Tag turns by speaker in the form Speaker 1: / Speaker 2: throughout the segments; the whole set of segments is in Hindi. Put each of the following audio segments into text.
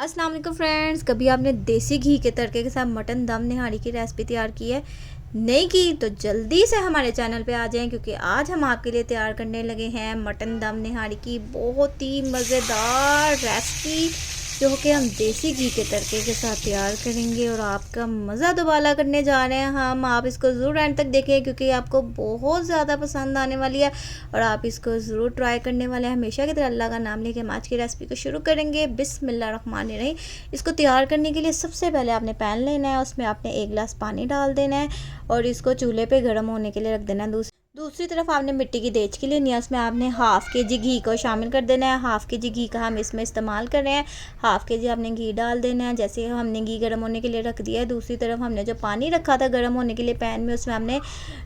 Speaker 1: अस्सलाम वालेकुम फ्रेंड्स। कभी आपने देसी घी के तड़के के साथ मटन दम निहारी की रेसिपी तैयार की है? नहीं की तो जल्दी से हमारे चैनल पे आ जाएं, क्योंकि आज हम आपके लिए तैयार करने लगे हैं मटन दम निहारी की बहुत ही मज़ेदार रेसिपी, जो कि हम देसी घी के तड़के के साथ तैयार करेंगे और आपका मज़ा दोबारा करने जा रहे हैं हम। आप इसको ज़रूर एंड तक देखें, क्योंकि आपको बहुत ज़्यादा पसंद आने वाली है और आप इसको ज़रूर ट्राई करने वाले हैं। हमेशा की तरह अल्लाह का नाम लेके हम आज की रेसिपी को शुरू करेंगे। बिस्मिल्लाहिर्रहमानिर्रहीम। इसको तैयार करने के लिए सबसे पहले आपने पैन लेना है, उसमें आपने 1 गिलास पानी डाल देना है और इसको चूल्हे पे गर्म होने के लिए रख देना है। दूसरी तरफ आपने मिट्टी की देचकी लेनी है, उसमें आपने हाफ़ के जी घी को शामिल कर देना है। हाफ़ के जी घी का हम इसमें इस्तेमाल कर रहे हैं। हाफ़ के जी आपने घी डाल देना है। जैसे हमने घी गर्म होने के लिए रख दिया है, दूसरी तरफ हमने जो पानी रखा था गर्म होने के लिए पैन में, उसमें हमने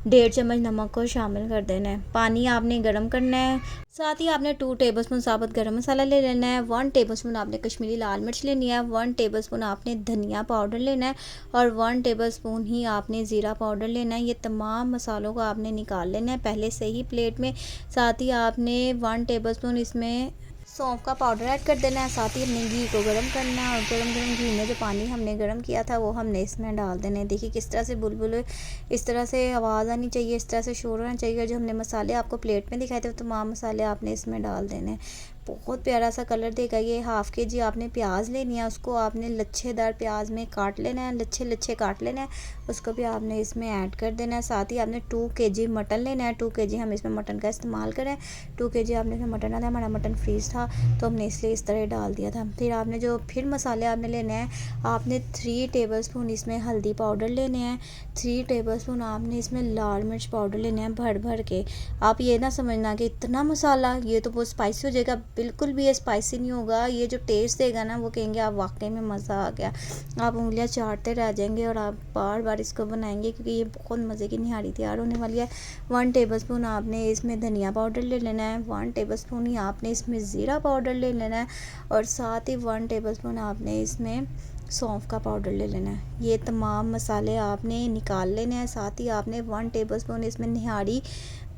Speaker 1: 1.5 चम्मच नमक को शामिल कर देना है। पानी आपने गर्म करना है। साथ ही आपने 2 टेबलस्पून साबुत गरम मसाला ले लेना है। 1 टेबलस्पून आपने कश्मीरी लाल मिर्च लेनी है। 1 टेबलस्पून आपने धनिया पाउडर लेना है और 1 टेबलस्पून ही आपने ज़ीरा पाउडर लेना है। ये तमाम मसालों को आपने निकाल लेना है पहले से ही प्लेट में। साथ ही आपने 1 टेबलस्पून इसमें सौंफ का पाउडर ऐड कर देना है। साथ ही हमने घी को गर्म करना है और गर्म घी में जो पानी हमने गर्म किया था वो हमने इसमें डाल देना है। देखिए किस तरह से बुलबुल इस तरह से आवाज़ आनी चाहिए, इस तरह से शोर होना चाहिए। जो हमने मसाले आपको प्लेट में दिखाए थे वो तमाम मसाले आपने इसमें डाल देने हैं। बहुत प्यारा सा कलर देगा ये। हाफ़ के जी आपने प्याज लेनी है, उसको आपने लच्छेदार प्याज में काट लेना है, लच्छे लच्छे काट लेना है, उसको भी आपने इसमें ऐड कर देना है। साथ ही आपने 2 केजी मटन लेना है। 2 केजी हम इसमें मटन का इस्तेमाल करें। 2 केजी आपने इसमें मटन डाला है। हमारा मटन फ्रीज़ था तो हमने इसलिए इस तरह डाल दिया था। फिर आपने फिर मसाले आपने लेने हैं। आपने 3 टेबलस्पून इसमें हल्दी पाउडर लेने हैं। 3 टेबलस्पून आपने इसमें लाल मिर्च पाउडर लेने हैं भर भर के। आप ये ना समझना कि इतना मसाला, ये तो बहुत स्पाइसी हो जाएगा। बिल्कुल भी ये स्पाइसी नहीं होगा। ये जो टेस्ट देगा ना, वो कहेंगे आप वाकई में मज़ा आ गया। आप उंगलियां चाटते रह जाएंगे और आप बार बार इसको बनाएंगे, क्योंकि ये बहुत मज़े की निहारी तैयार होने वाली है। 1 टेबलस्पून आपने इसमें धनिया पाउडर ले लेना है। 1 टेबलस्पून ही आपने इसमें ज़ीरा पाउडर ले लेना है और साथ ही 1 टेबलस्पून आपने इसमें सौंफ का पाउडर ले लेना है। ये तमाम मसाले आपने निकाल लेने हैं। साथ ही आपने 1 टेबलस्पून इसमें निहारी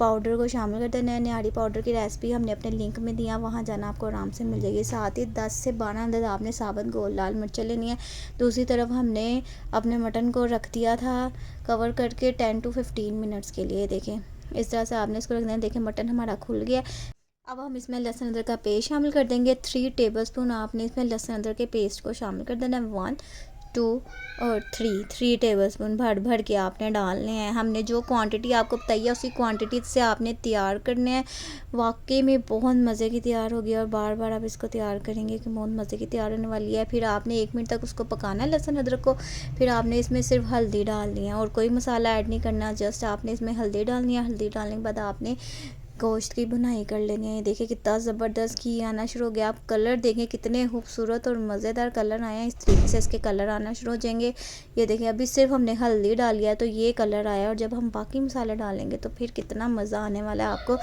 Speaker 1: पाउडर को शामिल कर देना है। निहारी पाउडर की रेसिपी हमने अपने लिंक में दिया, वहाँ जाना आपको आराम से मिल जाएगी। साथ ही 10 से 12 अंदर आपने साबुत गोल लाल मिर्चें लेनी है। दूसरी तरफ हमने अपने मटन को रख दिया था कवर करके 10 to 15 मिनट्स के लिए। देखें इस तरह से आपने इसको रख देना। देखें मटन हमारा खुल गया। अब हम इसमें लहसुन अदरक का पेस्ट शामिल कर देंगे। 3 टेबलस्पून आपने इसमें लहसुन अदरक के पेस्ट को शामिल कर देना है। 1 2 और 3 टेबलस्पून भर भर के आपने डालने हैं। हमने जो क्वांटिटी आपको बताई है उसी क्वांटिटी से आपने तैयार करने हैं। वाकई में बहुत मज़े की तैयार होगी और बार बार आप इसको तैयार करेंगे कि बहुत मज़े की तैयार होने वाली है। फिर आपने 1 मिनट तक उसको पकाना है लहसुन अदरक को। फिर आपने इसमें सिर्फ हल्दी डालनी है और कोई मसाला ऐड नहीं करना। जस्ट आपने इसमें हल्दी डालनी है। हल्दी डालने के बाद आपने गोश्त की भुनाई कर लेनी है। देखिए कितना ज़बरदस्त घी आना शुरू हो गया। आप कलर देखें कितने खूबसूरत और मज़ेदार कलर आए हैं। इस तरीके से इसके कलर आना शुरू हो जाएंगे। ये देखिए अभी सिर्फ हमने हल्दी डाली है तो ये कलर आया, और जब हम बाकी मसाले डालेंगे तो फिर कितना मज़ा आने वाला है आपको।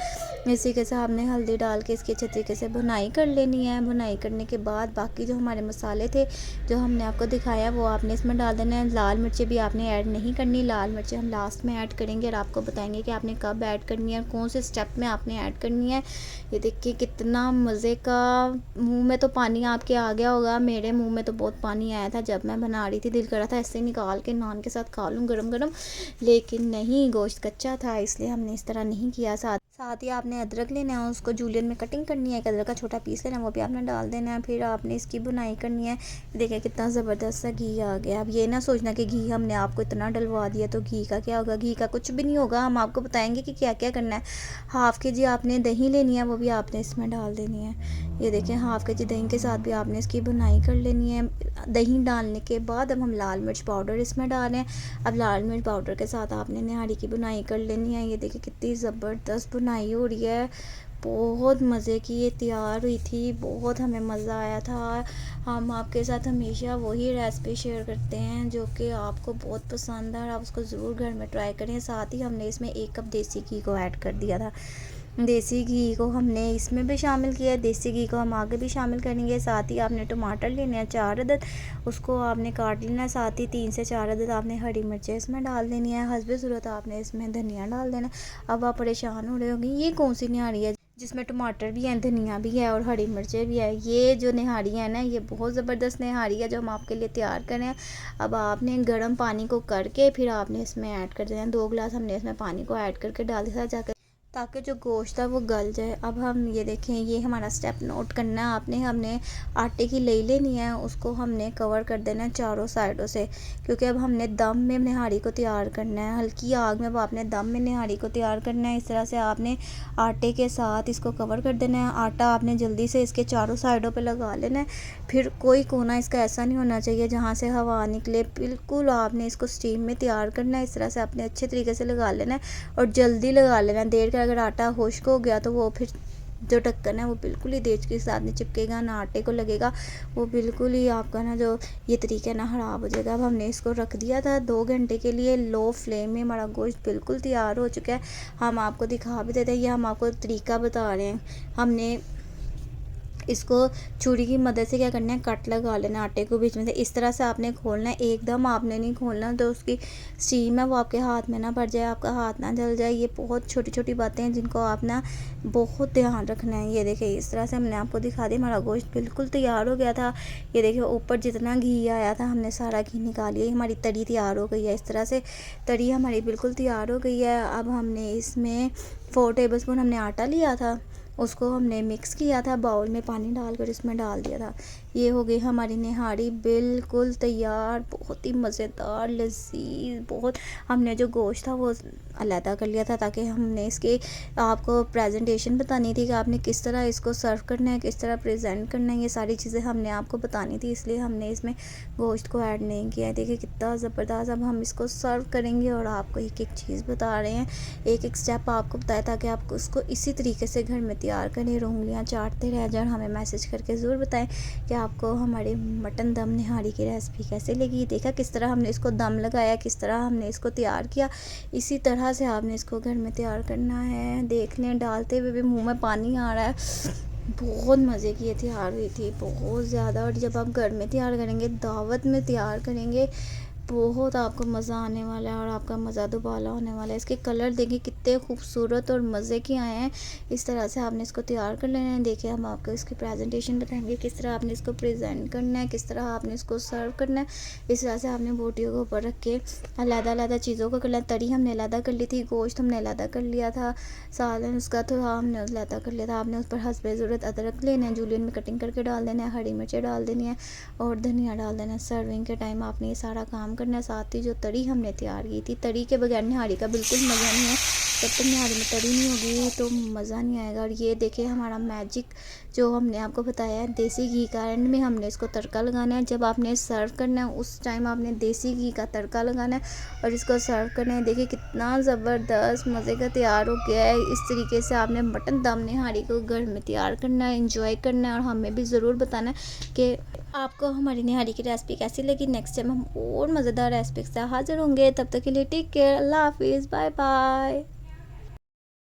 Speaker 1: इसी तरीके से आपने हल्दी डाल के इसकी अच्छे तरीके से भुनाई कर लेनी है। भुनाई करने के बाद बाकी जो हमारे मसाले थे जो हमने आपको दिखाया वो आपने इसमें डाल देना है। लाल मिर्चें भी आपने ऐड नहीं करनी। लाल मिर्चें हम लास्ट में ऐड करेंगे और आपको बताएंगे कि आपने कब ऐड करनी है, कौन से स्टेप में आपने ऐड करनी है। ये देखिए कितना मज़े का। मुंह में तो पानी आपके आ गया होगा। मेरे मुंह में तो बहुत पानी आया था जब मैं बना रही थी। दिल कर रहा था ऐसे निकाल के नान के साथ खा लूँ गरम गरम, लेकिन नहीं, गोश्त कच्चा था इसलिए हमने इस तरह नहीं किया। साथ ही आपने अदरक लेना है, उसको जूलियन में कटिंग करनी है। एक अदरक का छोटा पीस लेना है, वो भी आपने डाल देना है। फिर आपने इसकी बुनाई करनी है। देखिए कितना ज़बरदस्त सा घी आ गया। अब ये ना सोचना कि घी हमने आपको इतना डलवा दिया तो घी का क्या होगा। घी का कुछ भी नहीं होगा। हम आपको बताएंगे कि क्या क्या करना है। हाफ़ के जी आपने दही लेनी है, वो भी आपने इसमें डाल देनी है। ये देखें हाफ़ के जी दही के साथ भी आपने इसकी बुनाई कर लेनी है। दही डालने के बाद अब हम लाल मिर्च पाउडर इसमें डालें। अब लाल मिर्च पाउडर के साथ आपने निहारी की बुनाई कर लेनी है। ये देखिए कितनी ज़बरदस्त बुनाई हो रही है। बहुत मज़े की ये तैयार हुई थी। बहुत हमें मज़ा आया था। हम आपके साथ हमेशा वही रेसिपी शेयर करते हैं जो कि आपको बहुत पसंद है और आप उसको ज़रूर घर में ट्राई करें। साथ ही हमने इसमें 1 कप देसी घी को ऐड कर दिया था। देसी घी को हमने इसमें भी शामिल किया। देसी घी को हम आगे भी शामिल करेंगे। साथ ही आपने टमाटर लेने हैं 4 अदद, उसको आपने काट लेना है। साथ ही 3 से 4 अदद आपने हरी मिर्चें इसमें डाल देनी है। हस्बे ज़रूरत आपने इसमें धनिया डाल देना। अब आप परेशान हो रहे होंगे ये कौन सी निहारी है जिसमें टमाटर भी हैं, धनिया भी है और हरी मिर्चें भी है। ये जो निहारी है ना, ये बहुत ज़बरदस्त निहारी है जो हम आपके लिए तैयार करें हैं। अब आपने गर्म पानी को करके फिर आपने इसमें ऐड कर देना है। 2 गिलास हमने इसमें पानी को ऐड करके डाल दिया जाकर, ताकि जो गोश्त है वो गल जाए। अब हम ये देखें, ये हमारा स्टेप नोट करना है आपने। हमने आटे की लई लेनी है, उसको हमने कवर कर देना है चारों साइडों से, क्योंकि अब हमने दम में निहारी को तैयार करना है। हल्की आग में अब आपने दम में निहारी को तैयार करना है। इस तरह से आपने आटे के साथ इसको कवर कर देना है। आटा आपने जल्दी से इसके चारों साइडों पे लगा लेना है। फिर कोई कोना इसका ऐसा नहीं होना चाहिए जहाँ से हवा निकले। बिल्कुल आपने इसको स्टीम में तैयार करना है। इस तरह से आपने अच्छे तरीके से लगा लेना है और जल्दी लगा लेना है। देर का अगर आटा खुश्क हो गया तो वो फिर जो ढक्कन है वो बिल्कुल ही देज के साथ नहीं चिपकेगा, ना आटे को लगेगा। वो बिल्कुल ही आपका ना जो ये तरीका है ना ख़राब हो जाएगा। अब हमने इसको रख दिया था 2 घंटे के लिए लो फ्लेम में। हमारा गोश्त बिल्कुल तैयार हो चुका है। हम आपको दिखा भी देते हैं, ये हम आपको तरीका बता रहे हैं। हमने इसको छुरी की मदद से क्या करना है, कट लगा लेना आटे को बीच में से। इस तरह से आपने खोलना है, एकदम आपने नहीं खोलना, तो उसकी स्टीम है वो आपके हाथ में ना पड़ जाए, आपका हाथ ना जल जाए। ये बहुत छोटी छोटी बातें हैं जिनको आप ना बहुत ध्यान रखना है। ये देखिए, इस तरह से हमने आपको दिखा दिया। हमारा गोश्त बिल्कुल तैयार हो गया था। ये देखिए, ऊपर जितना घी आया था हमने सारा घी निकाल लिया। हमारी तरी तैयार हो गई है। इस तरह से तरी हमारी बिल्कुल तैयार हो गई है। अब हमने इसमें 4 टेबल स्पून हमने आटा लिया था, उसको हमने मिक्स किया था, बाउल में पानी डालकर इसमें डाल दिया था। ये हो गई हमारी निहारी बिल्कुल तैयार, बहुत ही मज़ेदार लज़ीज़। बहुत हमने जो गोश्त था वो अलहदा कर लिया था, ताकि हमने इसकी आपको प्रेजेंटेशन बतानी थी कि आपने किस तरह इसको सर्व करना है, किस तरह प्रेजेंट करना है। ये सारी चीज़ें हमने आपको बतानी थी, इसलिए हमने इसमें गोश्त को ऐड नहीं किया है। देखिए कितना ज़बरदस्त। अब हम इसको सर्व करेंगे और आपको एक एक चीज़ बता रहे हैं, एक एक स्टेप आपको बताया, ताकि आप उसको इसी तरीके से घर में तैयार करें, उंगलियां चाटते रह जाए। हमें मैसेज करके ज़रूर बताएं कि आपको हमारी मटन दम निहारी की रेसिपी कैसे लगी। देखा किस तरह हमने इसको दम लगाया, किस तरह हमने इसको तैयार किया। इसी तरह से आपने इसको घर में तैयार करना है। देख लें, डालते हुए भी मुंह में पानी आ रहा है। बहुत मज़े की ये तैयार हुई थी, बहुत ज़्यादा। और जब आप घर में तैयार करेंगे, दावत में तैयार करेंगे, बहुत आपको मज़ा आने वाला है और आपका मज़ा दुबाला होने वाला है। इसके कलर देखिए कितने खूबसूरत और मज़े के आए हैं। इस तरह से आपने इसको तैयार कर लेना है। देखिए, हम आपको इसकी प्रेजेंटेशन बताएंगे, किस तरह आपने इसको प्रेजेंट करना है, किस तरह आपने इसको सर्व करना है। इस तरह से आपने बोटियों के ऊपर रख के अलग-अलग चीज़ों को करना है। तरी हमने अलग कर ली थी, गोश्त हमने अलग कर लिया था, सालन उसका तो हमने अलग कर लिया था। आपने उस पर हस्बे ज़रूरत अदरक लेना है, जूलियन में कटिंग करके डाल देना है, हरी मिर्चें डाल देनी है और धनिया डाल देना है। सर्विंग के टाइम आपने ये सारा काम करना। साथ ही जो तरी हमने तैयार की थी, तरी के बगैर निहारी का बिल्कुल मज़ा नहीं है। जब तक निहारी में तरी नहीं होगी तो मज़ा नहीं आएगा। और ये देखिए हमारा मैजिक जो हमने आपको बताया है, देसी घी का एंड में हमने इसको तड़का लगाना है। जब आपने सर्व करना है उस टाइम आपने देसी घी का तड़का लगाना है और इसको सर्व करना है। देखिए कितना ज़बरदस्त मज़े का तैयार हो गया है। इस तरीके से आपने मटन दम निहारी को घर में तैयार करना है, इंजॉय करना है और हमें भी ज़रूर बताना है कि आपको हमारी निहारी की रेसिपी कैसी लगी। नेक्स्ट टाइम हम और मज़ेदार रेसिपी से हाजिर होंगे। तब तक के लिए टेक केयर, अल्लाह हाफिज़, बाय बाय।